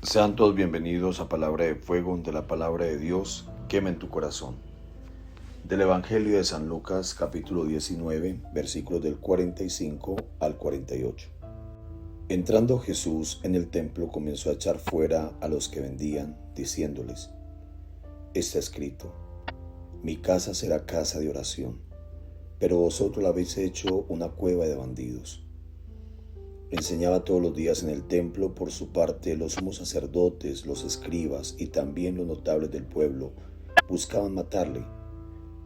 Sean todos bienvenidos a Palabra de Fuego, donde la palabra de Dios quema en tu corazón. Del Evangelio de San Lucas, capítulo 19, versículos del 45 al 48. Entrando Jesús en el templo, comenzó a echar fuera a los que vendían, diciéndoles: Está escrito, mi casa será casa de oración, pero vosotros la habéis hecho una cueva de bandidos. Enseñaba todos los días en el templo. Por su parte, los sumos sacerdotes, los escribas y también los notables del pueblo buscaban matarle,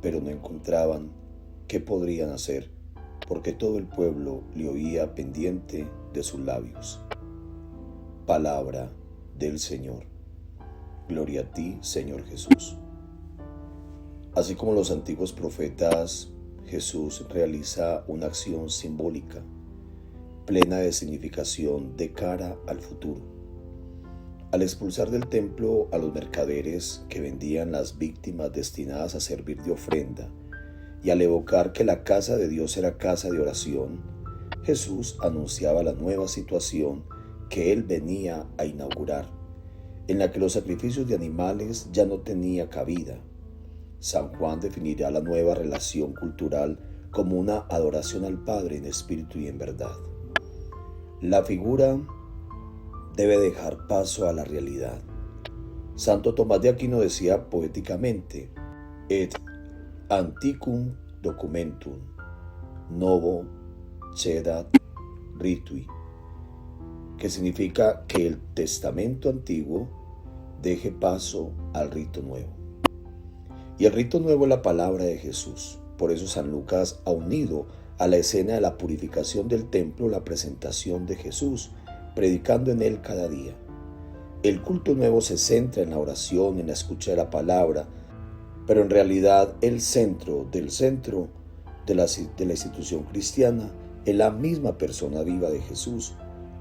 pero no encontraban qué podrían hacer, porque todo el pueblo le oía pendiente de sus labios. Palabra del Señor. Gloria a ti, Señor Jesús. Así como los antiguos profetas, Jesús realiza una acción simbólica, plena de significación de cara al futuro. Al expulsar del templo a los mercaderes que vendían las víctimas destinadas a servir de ofrenda, y al evocar que la casa de Dios era casa de oración, Jesús anunciaba la nueva situación que Él venía a inaugurar, en la que los sacrificios de animales ya no tenía cabida. San Juan definirá la nueva relación cultural como una adoración al Padre en espíritu y en verdad. La figura debe dejar paso a la realidad. Santo Tomás de Aquino decía poéticamente: Et antiquum documentum novo cedat ritui, que significa que el testamento antiguo deje paso al rito nuevo. Y el rito nuevo es la palabra de Jesús. Por eso San Lucas ha unido a la escena de la purificación del templo la presentación de Jesús, predicando en él cada día. El culto nuevo se centra en la oración, en la escucha de la palabra, pero en realidad el centro de la institución cristiana es la misma persona viva de Jesús,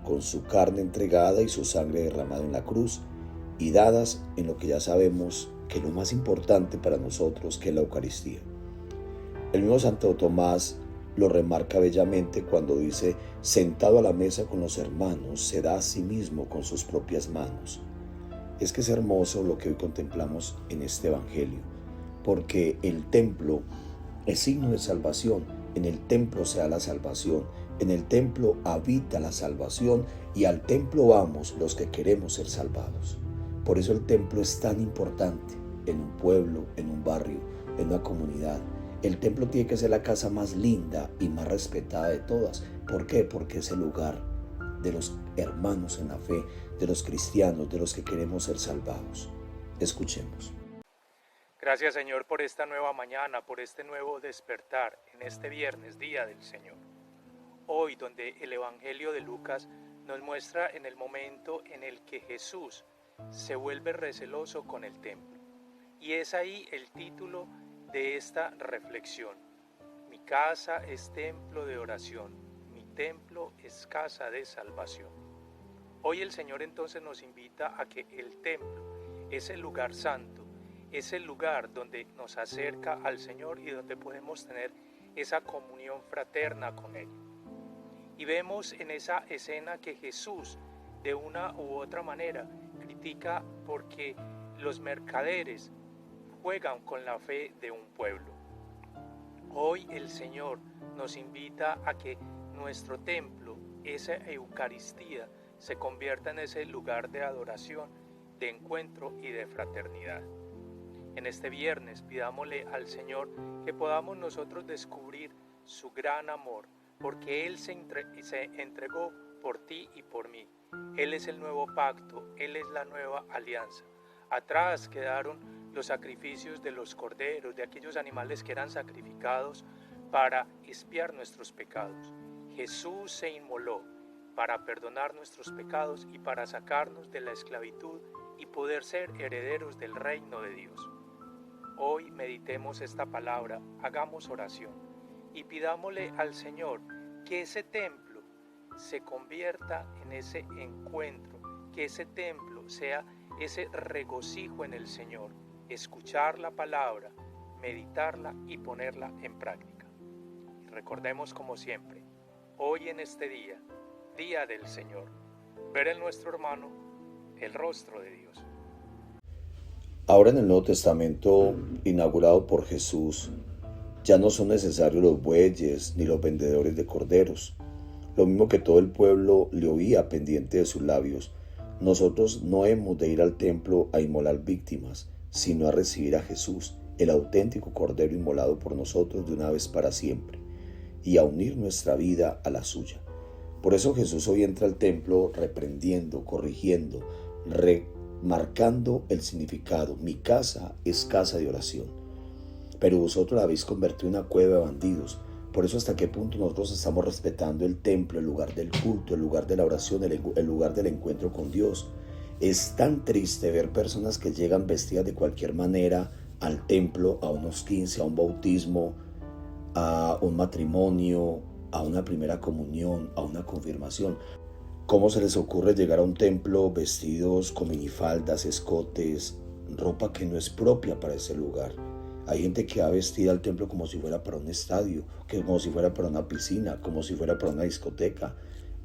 con su carne entregada y su sangre derramada en la cruz y dadas en lo que ya sabemos que es lo más importante para nosotros, que es la Eucaristía. El mismo Santo Tomás lo remarca bellamente cuando dice: sentado a la mesa con los hermanos, se da a sí mismo con sus propias manos. Es que es hermoso lo que hoy contemplamos en este Evangelio, porque el templo es signo de salvación. En el templo se da la salvación, en el templo habita la salvación, y al templo vamos los que queremos ser salvados. Por eso el templo es tan importante en un pueblo, en un barrio, en una comunidad. El templo tiene que ser la casa más linda y más respetada de todas. ¿Por qué? Porque es el lugar de los hermanos en la fe, de los cristianos, de los que queremos ser salvados. Escuchemos. Gracias, Señor, por esta nueva mañana, por este nuevo despertar en este viernes, día del Señor. Hoy, donde el Evangelio de Lucas nos muestra en el momento en el que Jesús se vuelve receloso con el templo. Y es ahí el título de esta reflexión. Mi casa es templo de oración, mi templo es casa de salvación. Hoy el Señor entonces nos invita a que el templo es el lugar santo, es el lugar donde nos acerca al Señor y donde podemos tener esa comunión fraterna con Él. Y vemos en esa escena que Jesús, de una u otra manera, critica porque los mercaderes juegan con la fe de un pueblo. Hoy el Señor nos invita a que nuestro templo, esa Eucaristía, se convierta en ese lugar de adoración, de encuentro y de fraternidad. En este viernes pidámosle al Señor que podamos nosotros descubrir su gran amor, porque Él se entregó por ti y por mí. Él es el nuevo pacto, Él es la nueva alianza. Atrás quedaron los sacrificios de los corderos, de aquellos animales que eran sacrificados para expiar nuestros pecados. Jesús se inmoló para perdonar nuestros pecados y para sacarnos de la esclavitud y poder ser herederos del reino de Dios. Hoy meditemos esta palabra, hagamos oración y pidámosle al Señor que ese templo se convierta en ese encuentro, que ese templo sea ese regocijo en el Señor, escuchar la palabra, meditarla y ponerla en práctica. Y recordemos como siempre, hoy en este día, día del Señor, ver en nuestro hermano el rostro de Dios. Ahora en el Nuevo Testamento, inaugurado por Jesús, ya no son necesarios los bueyes ni los vendedores de corderos. Lo mismo que todo el pueblo le oía pendiente de sus labios, nosotros no hemos de ir al templo a inmolar víctimas, sino a recibir a Jesús, el auténtico Cordero inmolado por nosotros de una vez para siempre, y a unir nuestra vida a la suya. Por eso Jesús hoy entra al templo reprendiendo, corrigiendo, remarcando el significado. Mi casa es casa de oración, pero vosotros la habéis convertido en una cueva de bandidos. Por eso hasta qué punto nosotros estamos respetando el templo, el lugar del culto, el lugar de la oración, el lugar del encuentro con Dios. Es tan triste ver personas que llegan vestidas de cualquier manera al templo, a unos 15, a un bautismo, a un matrimonio, a una primera comunión, a una confirmación. ¿Cómo se les ocurre llegar a un templo vestidos con minifaldas, escotes, ropa que no es propia para ese lugar? Hay gente que va vestida al templo como si fuera para un estadio, como si fuera para una piscina, como si fuera para una discoteca.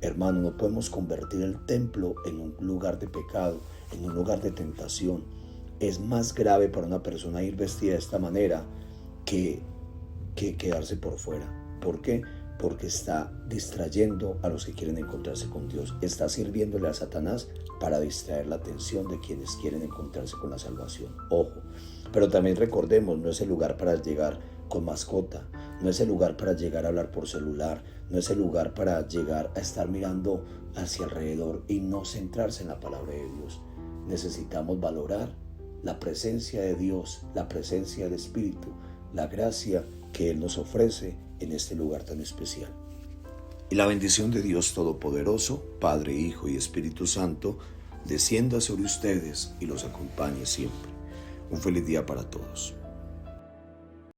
Hermano, no podemos convertir el templo en un lugar de pecado, en un lugar de tentación. Es más grave para una persona ir vestida de esta manera que quedarse por fuera. ¿Por qué? Porque está distrayendo a los que quieren encontrarse con Dios. Está sirviéndole a Satanás para distraer la atención de quienes quieren encontrarse con la salvación. Ojo, pero también recordemos, no es el lugar para llegar con mascota, no es el lugar para llegar a hablar por celular, no es el lugar para llegar a estar mirando hacia alrededor y no centrarse en la palabra de Dios. Necesitamos valorar la presencia de Dios, la presencia del Espíritu, la gracia que Él nos ofrece en este lugar tan especial. Y la bendición de Dios Todopoderoso, Padre, Hijo y Espíritu Santo, descienda sobre ustedes y los acompañe siempre. Un feliz día para todos.